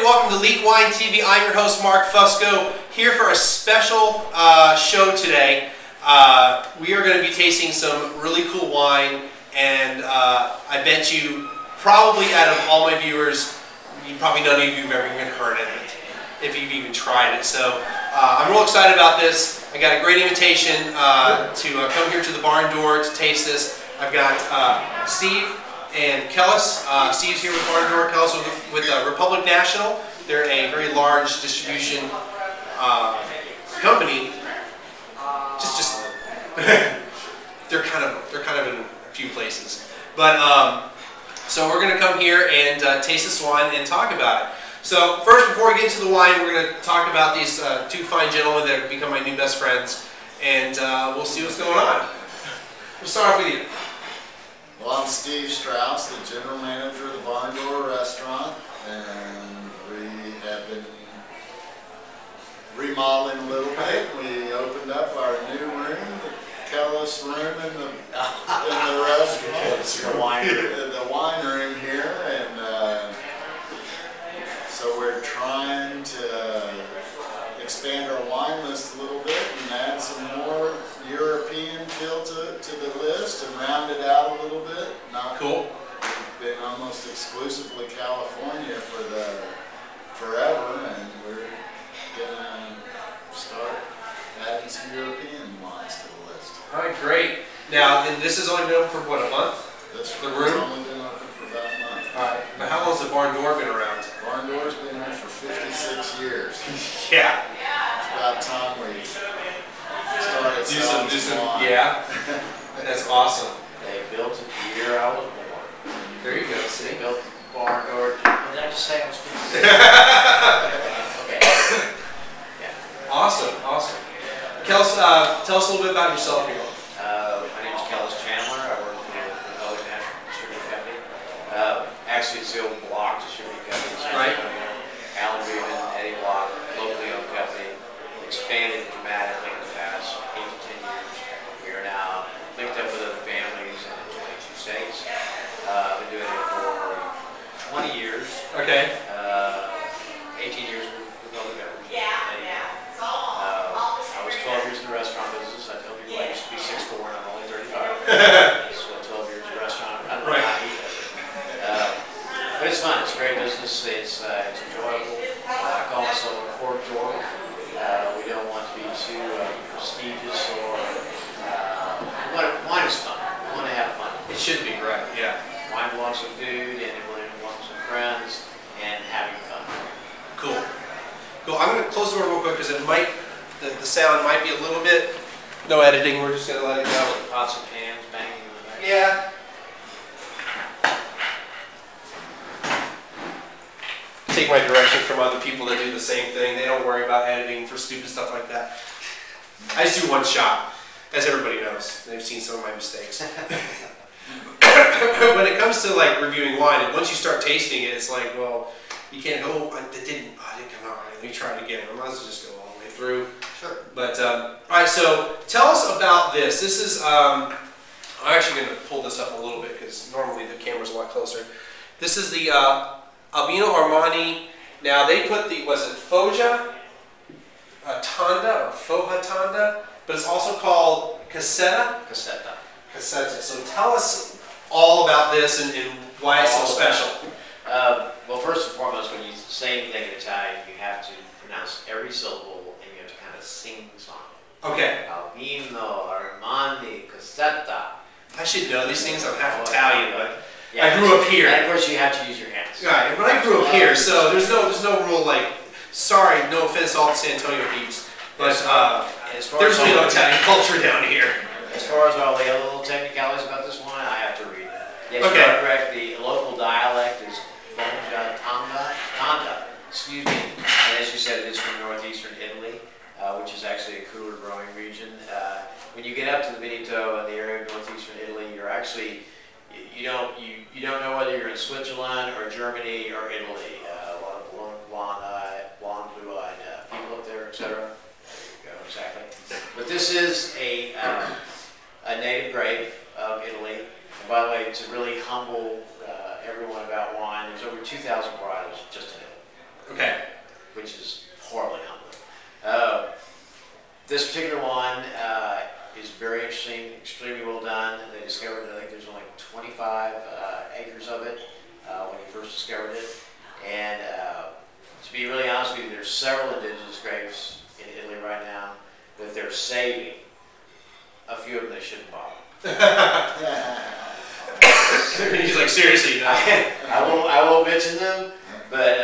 welcome to Leak Wine TV. I'm your host, Mark Fusco, here for a special show today. We are going to be tasting some really cool wine, and I bet you, probably out of all my viewers, probably none of you have ever even heard of it, if you've even tried it. So I'm real excited about this. I got a great invitation to come here to the barn door to taste this. I've got Steve and Kellis. Steve's here with Barn Door. Kellis with Republic National. They're a very large distribution company. Just they're kind of in a few places. But so we're going to come here and taste this wine and talk about it. So first, before we get into the wine, we're going to talk about these two fine gentlemen that have become my new best friends, and we'll see what's going on. We'll start off with you. Well, I'm Steve Straus, the general manager of the Barn Door restaurant, and we have been remodeling a little bit. We opened up our new room, the Kellis room in the restaurant, the wine room here, and so we're trying to expand our wine list a little bit and add some more European feel to the list and round it out a little bit. Cool. We've been almost exclusively California for forever, and we're gonna start adding some European wines to the list. All right, great. Now, and this has only been open for what, a month? The room's only been open for about a month. All right. But how long has the Barn Door been around? Barn Door's been here for 56 years. Yeah. It's about time we started Do some wine. yeah. That's awesome. They built it the year I was born. There you go. See? They built the barn door. Did I just say I was 56? Okay. Yeah. Awesome, awesome. Kellis, tell us a little bit about yourself here. My name is Kellis Chandler. I work for the Republic National Distributing Company. Actually, it's the old Block Distributing Company. Right. Alan Beeman, Eddie Block, locally owned company. Expanded dramatically in the past 8 to 10 years. We are now linked up with other families in 22 states. I've been doing it for 20 years. Okay. 18 years with Republic National. I was 12 years in the restaurant business. I tell people I used to be 6'4" and I'm only 35. So 12 years in the restaurant. I don't know how to eat it. But it's fun. It's a great business. It's enjoyable. I call myself a cork dork. We don't want to be too prestigious or wine is fun. We want to have fun. It should be, right? Yeah. Wine belongs with food, and it belongs with friends and having fun. Cool. Cool. I'm going to close the door real quick because it might, the sound might be a little bit. No editing. We're just going to let it go. Pots and pans banging in the back. Yeah. Take my direction from other people that do the same thing. They don't worry about editing for stupid stuff like that. I just do one shot, as everybody knows. They've seen some of my mistakes. When it comes to like reviewing wine, and once you start tasting it, it's like, well, you can't go, I didn't come out right. Let me try it again. I might as well just go all the way through. Sure. But all right, so tell us about this. This is I'm actually going to pull this up a little bit because normally the camera's a lot closer. This is the Albino Armani. Now they put the, was it Foja Tonda or Foja Tonda? But it's also called Casetta? Casetta. Casetta. So tell us all about this and why it's so special. Well, first and foremost, when you say anything in Italian, you have to pronounce every syllable and you have to kind of sing the song. Okay. Albino Armani Casetta. I should know these things. I'm half Italian, but yeah, I grew up here. And of course, you have to use your hands. Right, but I grew up here, so there's no rule like. Sorry, no offense to all the San Antonio peeps, but there's no Italian culture down here. As far as all the other little technicalities about this wine, I have to read it. Yes, okay. You are correct. The local dialect is Foja Tonda. Excuse me. And as you said, it is from northeastern Italy, which is actually a cooler growing region. When you get up to the Veneto and the area of northeastern Italy, you're actually you don't know whether you're in Switzerland or Germany or Italy. A lot of blonde, blue-eyed people up there, etc. There you go, exactly. But this is a native grape of Italy. And by the way, to really humble everyone about wine, there's over 2,000 varietals just in Italy. Okay. Which is horribly humbling. This particular one is very interesting, extremely well done. They discovered, I think there's only 25 acres of it when he first discovered it. And to be really honest with you, there's several indigenous grapes in Italy right now that they're saving. A few of them they shouldn't bother. He's like, seriously, no. I won't mention them, but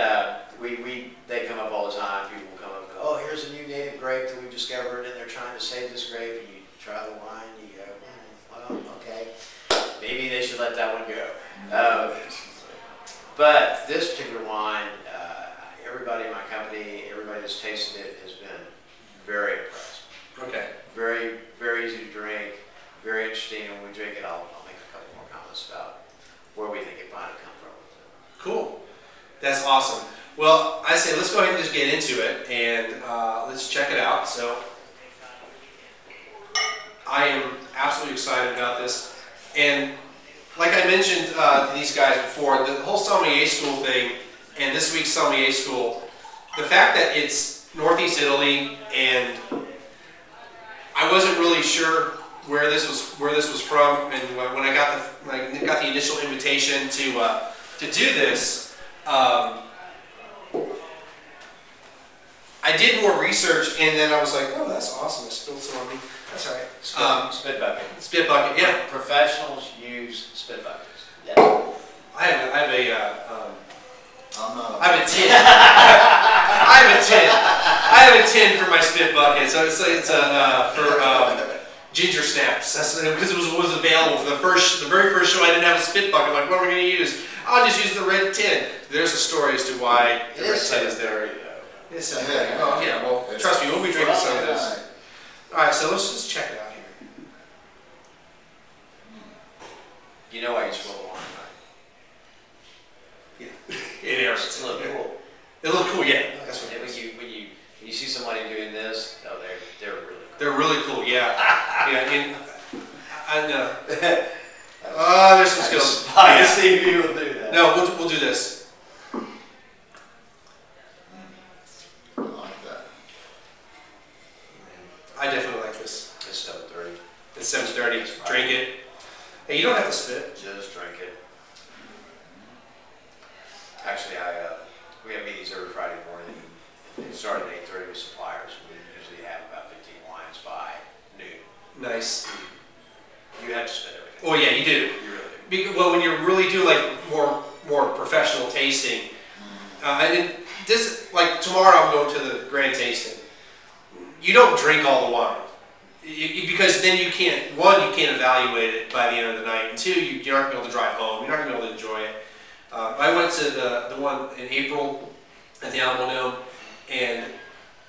they come up all the time. People come up and go, oh, here's a new native grape that we've discovered, and they're trying to save this grape. And you try the wine, and you go, well, okay, maybe they should let that one go. But this particular wine, everybody in my company, everybody that's tasted it has been very impressed. Okay. Very, very easy to drink, very interesting. And when we drink it, I'll make a couple more comments about where we think it might have come from. Cool. That's awesome. Well, I say let's go ahead and just get into it, and let's check it out. So I am absolutely excited about this. And like I mentioned to these guys before, the whole sommelier school thing and this week's sommelier school, the fact that it's Northeast Italy, and I wasn't really sure where this was from, and when I got the initial invitation to do this, I did more research, and then I was like, oh, that's awesome. I spilled some on me. That's all right. Spit bucket. Spit bucket, yeah. Professionals use spit buckets. Yes. I have a tin. I have a tin for my spit bucket. So it's for ginger snaps. That's because it was available for the very first show. I didn't have a spit bucket. I'm like, what am I going to use? I'll just use the red tin. There's a story as to why the red tin is there. It's well, trust me, we'll be drinking some of this. All right, so let's just check it out here. You know why you spill the wine, right? Yeah, it is. It's a little cool. It looks cool, yeah. That's what it is. When you see somebody doing this, oh, they're really cool. They're really cool, yeah. Yeah, I know. There's some skills. I see people do that. No, we'll do this. I like that. I definitely like this. It's 7:30. It's 7:30. Drink it. Hey, you don't have to spit. Just drink it. Actually, we have meetings every Friday morning. They start at 8:30 with suppliers. We usually have about 15 wines by noon. Nice. You have to spit everything. Oh yeah, you do. You really do. Well, when you really do like more professional tasting, and this, like tomorrow I'm going to the grand tasting. You don't drink all the wine because then you can't evaluate it by the end of the night, and two, you're not going to be able to drive home. You're not going to be able to enjoy it. I went to the one in April at the Albino, and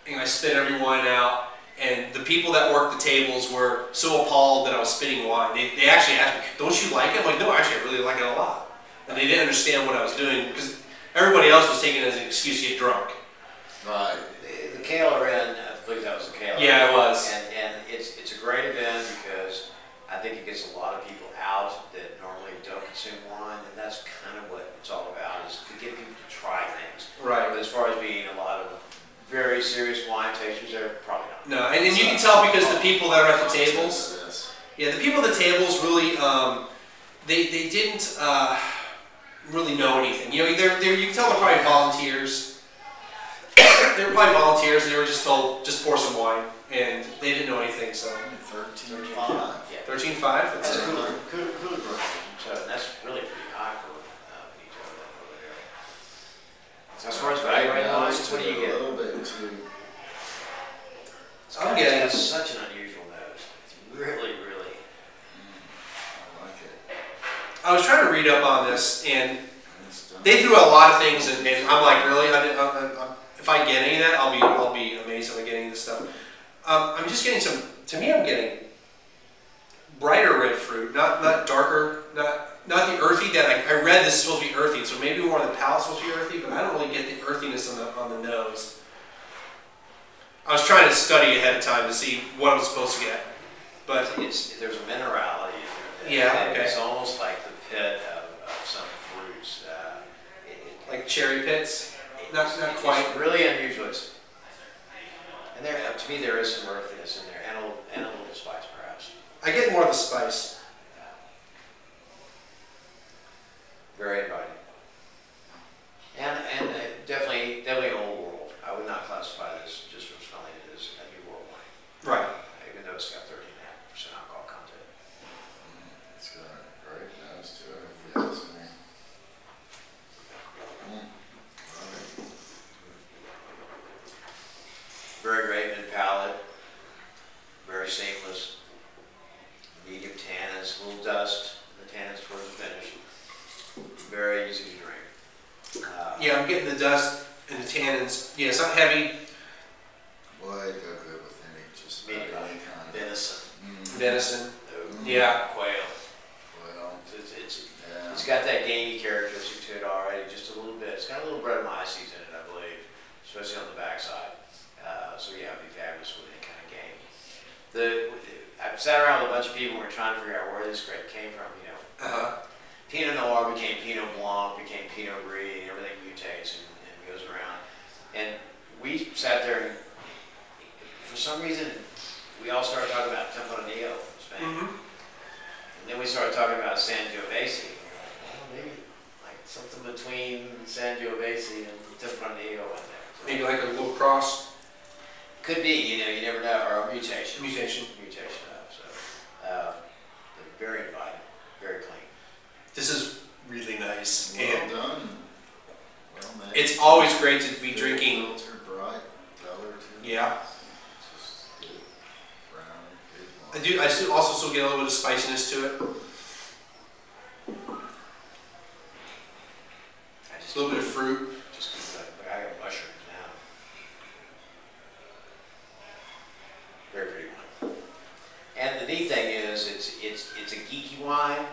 I spit every wine out. And the people that worked the tables were so appalled that I was spitting wine. They actually asked me, don't you like it? I'm like, no, actually, I really like it a lot. And they didn't understand what I was doing because everybody else was taking it as an excuse to get drunk. Right. The Cailerin, I believe that was the Cailerin. Yeah, it was. And it's a great event because I think it gets a lot of people out that normally don't consume wine, and that's kind of what it's all about, is to get people to try things. Right. But as far as being a lot of very serious wine tasters, they're probably not. No, and you can tell because the people that are at the tables, yeah, the people at the tables really, they didn't really know anything. You know, you can tell they're probably volunteers. They were probably volunteers. They were just told, just pour some wine, and they didn't know anything. So 13.5. Yeah. 13.5. That's a cooler version. So that's really pretty high for each of them over there. So as far as value right now, what do you get? A little bit too. I'm getting It's such an unusual nose. It's really, really. I like it. I was trying to read up on this, and they threw a lot of things, and I'm like, really? If I get any of that, I'll be amazed if I get any of this stuff. I'm just getting some. To me, I'm getting brighter red fruit, not darker, not the earthy that I read. This is supposed to be earthy, so maybe more of the palate's supposed to be earthy, but I don't really get the earthiness on the nose. I was trying to study ahead of time to see what I was supposed to get, but there's a minerality in there. Yeah, okay. It's almost like the pit of some fruits. Like cherry pits. not quite. It's really unusual. And there, to me, there is some earthiness in there, and a little spice, perhaps. I get more of the spice. Very inviting. And definitely old world. I would not classify this just from smelling it as a new world wine. Right. Even though it's got 13.5% alcohol content. It's got a great nose to it, if you ask me. Very great mid palate. Very seamless. Medium tannins, a little dust. The tannins towards the finish. Very easy to drink. Yeah, I'm getting the dust and the tannins. Yeah, it's not heavy. Boy, it'd go good with any Meat, kind of venison. Venison. Yeah. Quail. Well, It's got that gamey characteristic to it already, just a little bit. It's got a little Brettanomyces in it, I believe, especially on the backside. So yeah, it'd be fabulous with any kind of game. I've sat around with a bunch of people and we're trying to figure out where this grape came from, you know. Pinot Noir became Pinot Blanc, became Pinot Gris, and everything mutates and goes around. And we sat there and for some reason, we all started talking about Tempranillo from Spain. And then we started talking about Sangiovese. Well, maybe like something between Sangiovese and Tempranillo in there. So Maybe like a little cross. could be, you know, you never know, or a mutation. Mutation. Mutation of, so. They're very inviting, very clean. This is really nice. well And done. Well made. it's always great to be drinking. Filtered bright color too. Yeah. Just good brown, I good do. I also still get a little bit of spiciness to it. A little bit of fruit. Just keep I got mushrooms now. Very pretty wine. And the neat thing is, it's a geeky wine,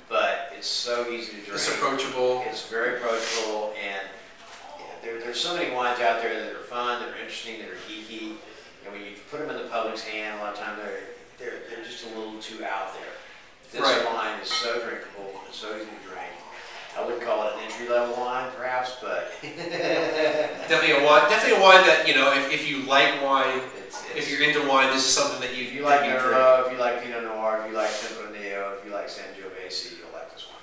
but it's so easy to drink. It's approachable. It's very approachable, and there's so many wines out there that are fun, that are interesting, that are geeky. And when you put them in the public's hand, a lot of times they're just a little too out there. This Right. wine is so drinkable, it's so easy to drink. I wouldn't call it an entry-level wine, perhaps, but Definitely a wine. Definitely a wine that, you know, if you like wine, if you're into wine, this is something that if you like drink. Merlot, if you like Pinot Noir, if you like Tempranillo, if you like Sangiovese, you'll like this one.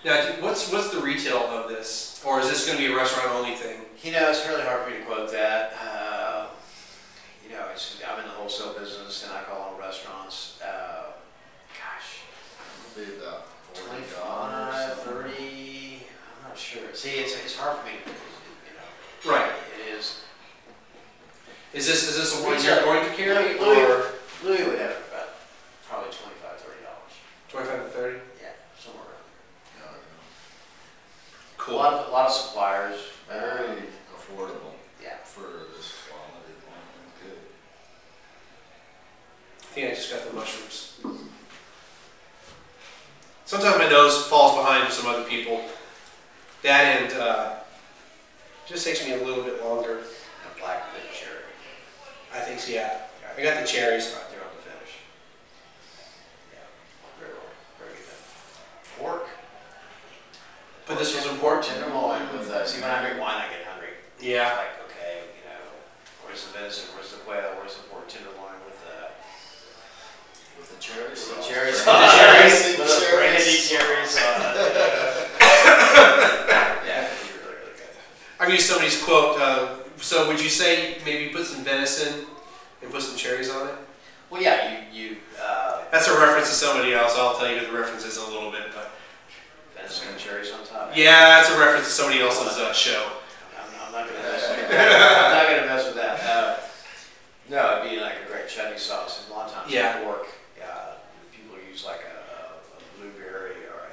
Now, what's the retail of this, or is this going to be a restaurant-only thing? You know, it's really hard for me to quote that. You know, I'm in the wholesale business, and I call them restaurants. Gosh, It'll be about $25, $40. $30. I'm not sure. See, it's hard for me to, you know. Right. It is. Is this a wine Retail. you're going to carry, Louis or would have it about probably $25, $30. 25 to 30? Yeah, somewhere around there. Cool. A lot of suppliers. Very affordable. Yeah. For this quality wine. Good. I think I just got the mushrooms. Sometimes my nose falls behind some other people. That and just takes me a little bit longer. And black bit cherry. I think so, yeah. I got the cherries. Right there on the finish. Yeah, very good. Pork. But this was important. Tenderloin with, see, when I drink wine, I get hungry. Yeah. It's like, okay, you know, where's the venison, where's the quail, where's the pork tenderloin with With the cherry the sauce. cherries, Cherries. with the brandy cherries. Yeah, it's really, really good. I'm used to somebody's quote. So would you say maybe put some venison and put some cherries on it? Well, yeah, you That's a reference to somebody else. I'll tell you the reference is in a little bit. But venison and cherries on top. yeah, that's a reference to somebody else's show. I'm not gonna mess with that. I'm not gonna mess with that. No, it'd be like a great chutney sauce, and a lot of times Yeah. pork. People use like a blueberry or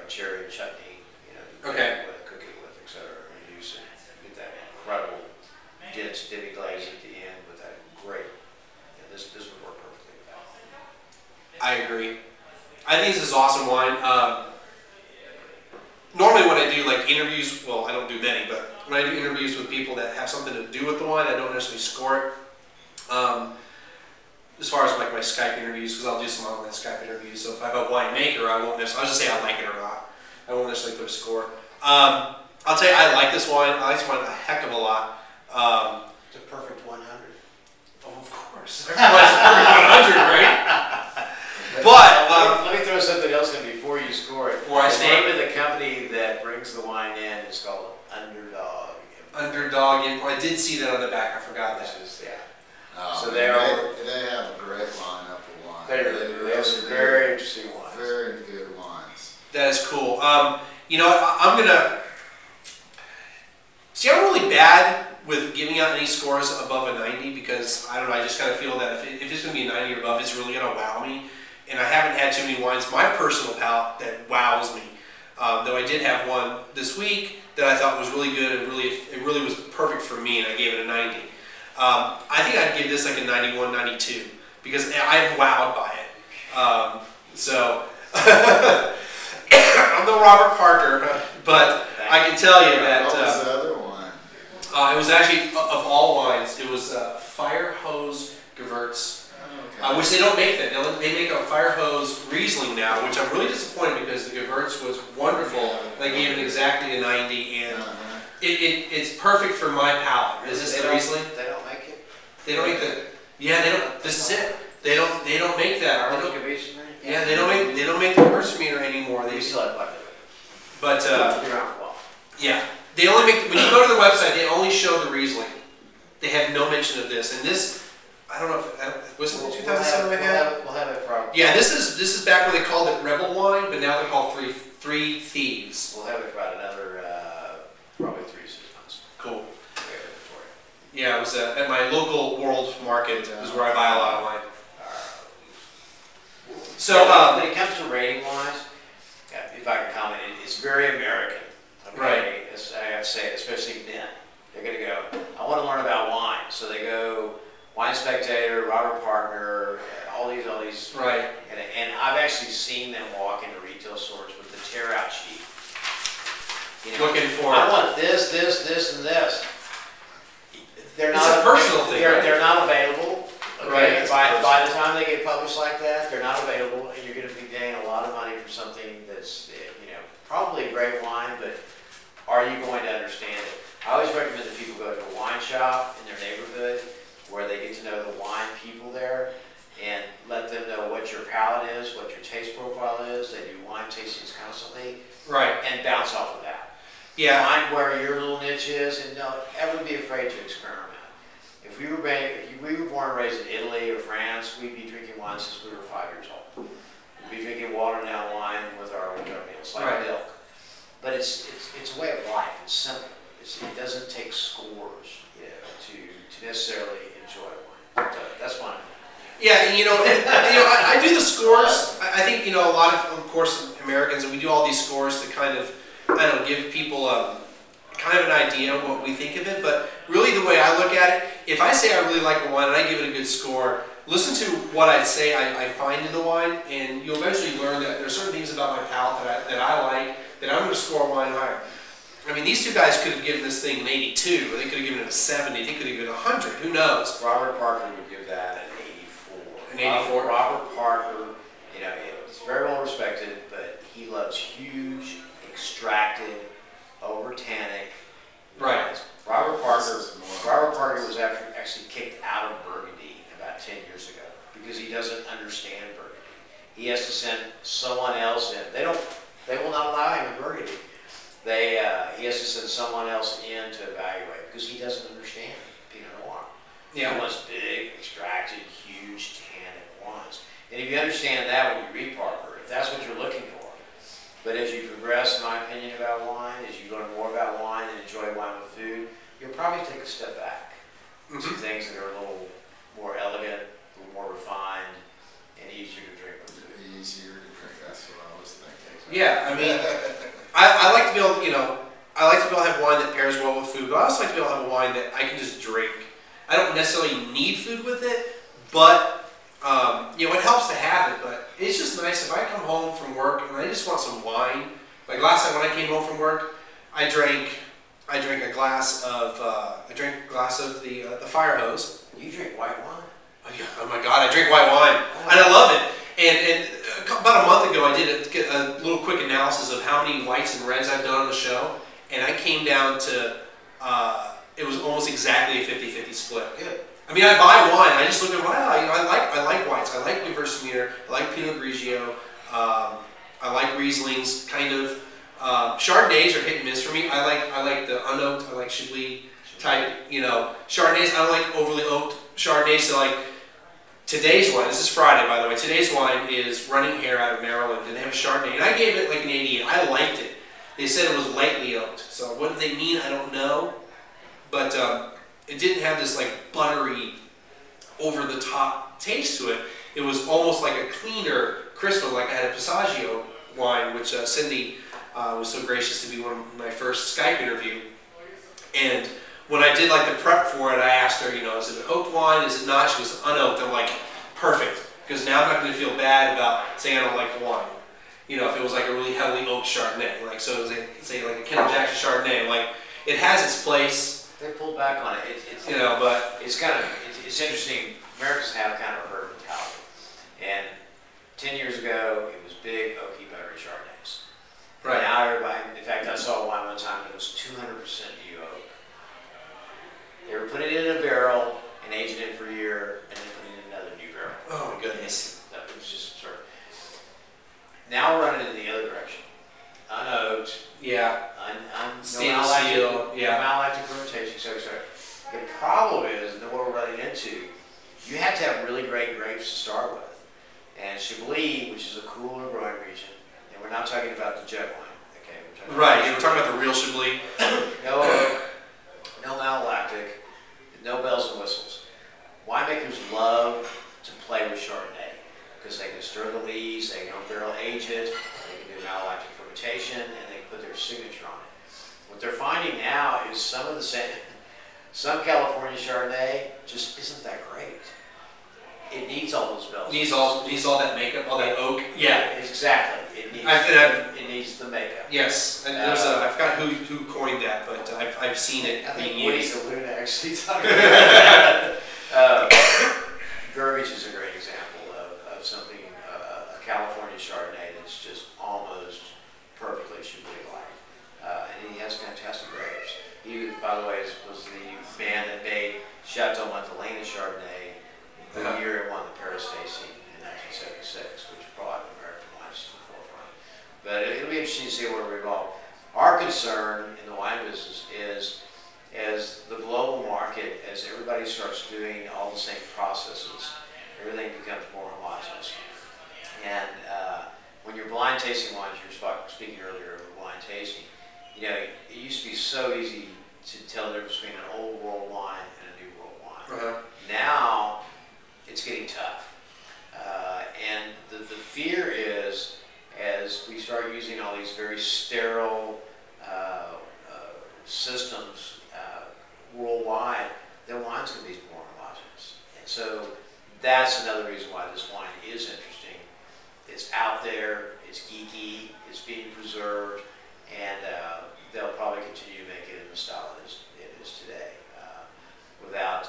a cherry chutney. You know, Okay. cook it with, etc. And use it. Get that incredible dense demi glaze at the end with that great. Yeah, this would work perfectly with that. I agree. I think this is awesome wine. Normally when I do like interviews, well, I don't do many, but when I do interviews with people that have something to do with the wine, I don't necessarily score it. As far as like my Skype interviews, because I'll do some online Skype interviews, so if I have a winemaker, I won't necessarily, I'll just say I like it or not. I won't necessarily put a score. I'll tell you, I like this wine. I like this wine a heck of a lot. It's a perfect 100. Oh, of course. Everyone's a perfect 100, right? But let me throw something else in before you score it. The name of the company that brings the wine in is called Underdog. Underdog. I did see that on the back. I forgot that. So they have a great lineup of wines. They have some very interesting wines. Very good wines. That is cool. You know, I'm gonna see. I'm really bad with giving out any scores above a 90 because I don't know. I just kind of feel that if it's gonna be a 90 or above, it's really gonna wow me. And I haven't had too many wines, my personal palate, that wows me. Though I did have one this week that I thought was really good and it really was perfect for me, and I gave it a 90. I think I'd give this like a 91, 92 because I'm wowed by it. So I'm no Robert Parker, but I can tell you that. What was the other wine? It was actually, of all wines, it was Fire Hose Gewürz. Which they don't make that. They make a Fire Hose Riesling now, which I'm really disappointed because the Gewürz was wonderful. They gave it exactly a 90, and it's perfect for my palate. Is this the Riesling? They don't make it. They don't make the. Yeah, they don't. This is it. They don't make that. Yeah, they don't make the Gewürztraminer anymore. They still have bucket. But yeah, they only make when you go to the website. They only show the Riesling. They have no mention of this, and this. I don't know if was it 2007 I had. We'll have it from. Yeah, this is back when they called it Rebel Wine, but now they're called Three Thieves. We'll have it for about another probably 3 to 6 months. Cool. Yeah, it was at my local World Market. Is where I buy a lot of wine. So when it comes to rating wines, if I can comment, it's very American. Okay? Right. I have to say, especially men, they're going to go. I want to learn about wine, so they go. Wine Spectator, Robert Parker, all these. Right. And I've actually seen them walk into retail stores with the tear-out sheet. You know, looking for. I want this, and this. They're it's a personal thing. They're not available. Okay? Right. By the time they get published like that, they're not available, and you're going to be paying a lot of money for something that's probably a great wine, but are you going to understand it? I always recommend that people go to a wine shop in their neighborhood, where they get to know the wine people there and let them know what your palate is, what your taste profile is. They do wine tastings constantly. Right. And bounce off of that. Yeah. Find where your little niche is and don't ever be afraid to experiment. If we were born and raised in Italy or France, we'd be drinking wine since we were 5 years old. We'd be drinking watered down wine with our meals, like milk. But it's a way of life. It's simple. It doesn't take scores, to necessarily enjoy wine. That's fine. Yeah, and I do the scores. I think a lot of course, Americans, and we do all these scores to kind of, give people kind of an idea of what we think of it. But really, the way I look at it, if I say I really like a wine and I give it a good score, listen to what I say I find in the wine, and you'll eventually learn that there's certain things about my palate that I like that I'm going to score wine higher. I mean, these two guys could have given this thing an 82, or they could have given it a 70, they could have given it 100, who knows? Robert Parker would give that an 84. An 84? Robert Parker, it's very well respected, but he loves huge, extracted, over-tannic wines. Robert Parker was actually kicked out of Burgundy about 10 years ago because he doesn't understand Burgundy. He has to send someone else in. They will not allow him in Burgundy. He has to send someone else in to evaluate because he doesn't understand Pinot Noir. Yeah. He wants big, extracted, huge, tannic wines. And if you understand that when you read Parker, if that's what you're looking for. But as you progress, in my opinion, about wine, as you learn more about wine and enjoy wine with food, you'll probably take a step back to things that are a little more elegant, a little more refined, and easier to drink with food. Easier to drink, that's what I was thinking. Yeah, I mean, I like to be able, I like to be able to have wine that pairs well with food, but I also like to be able to have a wine that I can just drink. I don't necessarily need food with it, but it helps to have it. But it's just nice if I come home from work and I just want some wine. Like last time when I came home from work, I drank a glass of the Fire Hose. You drink white wine? Oh yeah! Oh my God! I drink white wine, and I love it. And about a month ago, I did a little quick analysis of how many whites and reds I've done on the show, and I came down to, it was almost exactly a 50-50 split. Good. I mean, I buy wine, I just look at, wow, you know, I like wines. I like Gewürztraminer, I like Pinot Grigio, I like Rieslings, kind of. Chardonnays are hit and miss for me. I like the unoaked, I like Chablis type, you know. Chardonnays, I don't like overly oaked Chardonnays, so like, today's wine, this is Friday by the way, today's wine is Running Hare out of Maryland, and they have a Chardonnay, and I gave it like an 88. I liked it. They said it was lightly oaked, so what did they mean, I don't know, but it didn't have this like buttery, over-the-top taste to it. It was almost like a cleaner, crisper, like I had a Passaggio wine, which Cindy was so gracious to be one of my first Skype interview, and when I did like the prep for it, I asked her, you know, is it an oaked wine, is it not? She was unoaked. I'm like, perfect, because now I'm not going to feel bad about saying I don't like the wine. You know, if it was like a really heavily oaked Chardonnay, like so it was say like a Kendall Jackson Chardonnay, like it has its place. They pulled back on it. It's you know, but it's kind of it's interesting. Americans have kind of a herd mentality, and 10 years ago it was big oaky buttery Chardonnays. right. Now everybody, in fact, I saw a wine one time that was 200% new oak. They were putting it in a barrel and aging it for a year, and then putting it in another new barrel. Oh my goodness. That was just sort of. Now we're running in the other direction. Unoaked, Yeah. no steel. Yeah. malolactic fermentation, etc. The problem is, and what we're running into, you have to have really great grapes to start with. And Chablis, which is a cooler growing region, and we're not talking about the jet wine, okay? Right. You're talking about the real Chablis. No oak, no malolactic, no bells and whistles. Winemakers love to play with Chardonnay because they can stir the lees, they can barrel age it, they can do malolactic fermentation, and they can put their signature on it. What they're finding now is some California Chardonnay just isn't that great. It needs all those bells. Needs all that makeup, all that oak. Yeah. Exactly. It needs the makeup. Yes, and there's I forgot who coined that, but I've seen it I think being Woody used. the Luna actually talked about that. Verbiage is a great example of something, a California Chardonnay that's just almost perfectly Chablis-like. And he has fantastic grapes. He, by the way, was the man that made Chateau Montelena Chardonnay the year it won the Paris tasting in 1976, which brought American wines to the forefront. But it'll be interesting to see where we evolve. Our concern in the wine business is, as the global market, as everybody starts doing all the same processes, everything becomes more homogenous. And when you're blind tasting wines, you were speaking earlier of blind tasting, you know, it used to be so easy to tell the difference between an old world wine and a new world wine. Now, it's getting tough. And the fear is, as we start using all these very sterile systems worldwide, then wine's going to be more homogenous. And so that's another reason why this wine is interesting. It's out there, it's geeky, it's being preserved, and they'll probably continue to make it in the style it is today, without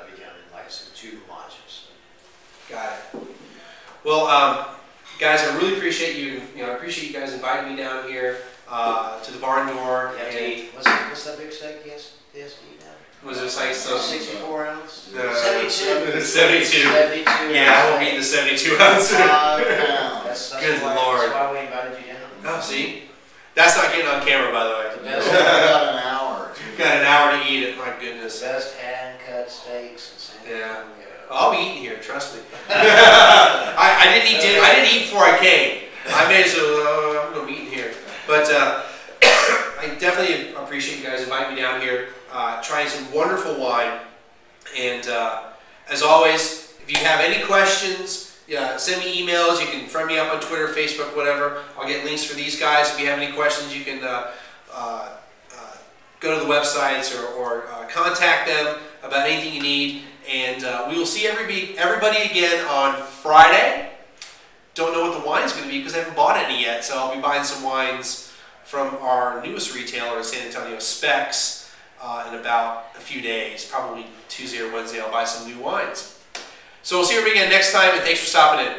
becoming, like I said, too homogenous. Got it. Well, guys, I really appreciate you. I appreciate you guys inviting me down here to the barn door. What's that big steak he has to eat now? Was it like 64 ounce? 72. 72. Yeah, I won't eat the 72 ounce. That's Good why, Lord. That's why we invited you down. Oh, see? That's not getting on camera, by the way. About an hour. Got an hour to eat it, my goodness. Best hand-cut steaks in San Diego. Yeah. I'll be eating here, trust me. I didn't eat dinner. I didn't eat before I came. I made it so I'm going to be eating here. But I definitely appreciate you guys inviting me down here, trying some wonderful wine. And as always, if you have any questions, send me emails. You can friend me up on Twitter, Facebook, whatever. I'll get links for these guys. If you have any questions, you can go to the websites or contact them about anything you need. And we will see everybody again on Friday. Don't know what the wine's going to be because I haven't bought any yet. So I'll be buying some wines from our newest retailer in San Antonio, Specs, in about a few days. Probably Tuesday or Wednesday I'll buy some new wines. So we'll see everybody again next time, and thanks for stopping in.